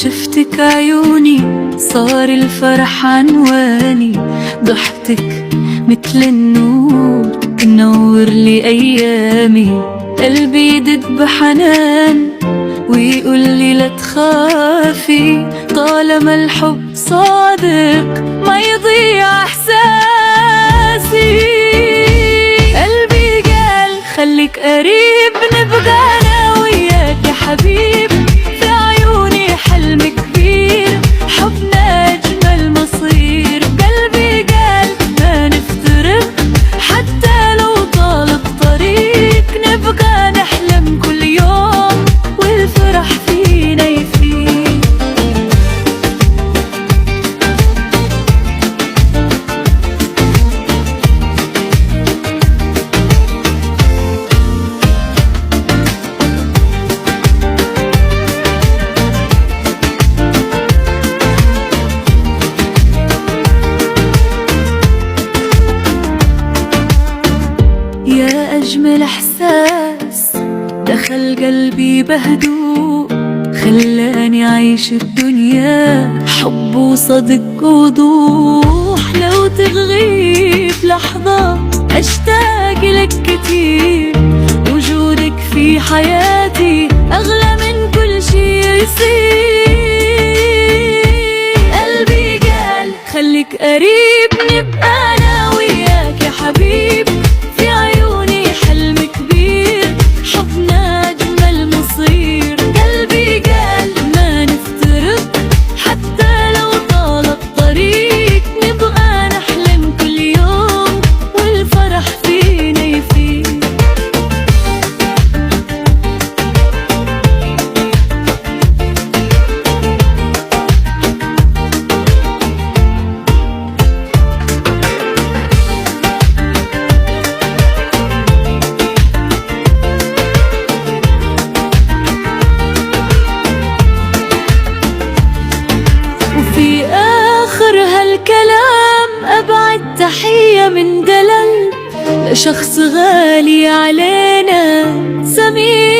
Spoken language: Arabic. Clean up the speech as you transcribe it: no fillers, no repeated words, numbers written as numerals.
شفتك عيوني صار الفرح عنواني، ضحكتك مثل النور تنور لي أيامي، قلبي يدق بحنان ويقول لي لا تخافي، طالما الحب صادق ما يضيع إحساسي. قلبي قال خليك قريب، نبقى أنا وياك يا حبيب، في عيوني حلم كبير، حبنا أجمل مصير. قلبي قال ما نفترق حتى لو طال الطريق، نبقى نحلم كل يوم والفرح فينا يفيد. يا أجمل إحساس دخل قلبي بهدوء، خلاني عيش الدنيا حب وصدق وضوح. لو تغيب لحظة أشتاق لك كتير، وجودك في حياتي أغلى من كل شي يصير. قلبي قال خليك قريب، نبقى أنا وياك يا حبيب، في عيوني حلم كبير، حبنا أجمل مصير. قلبي قال ما نفترق حتى لو طال الطريق، نبقى نحلم كل يوم والفرح فينا يفيد. وفي آخر هالكلام أبعد تحية من دلال لشخص غالي علينا، سمير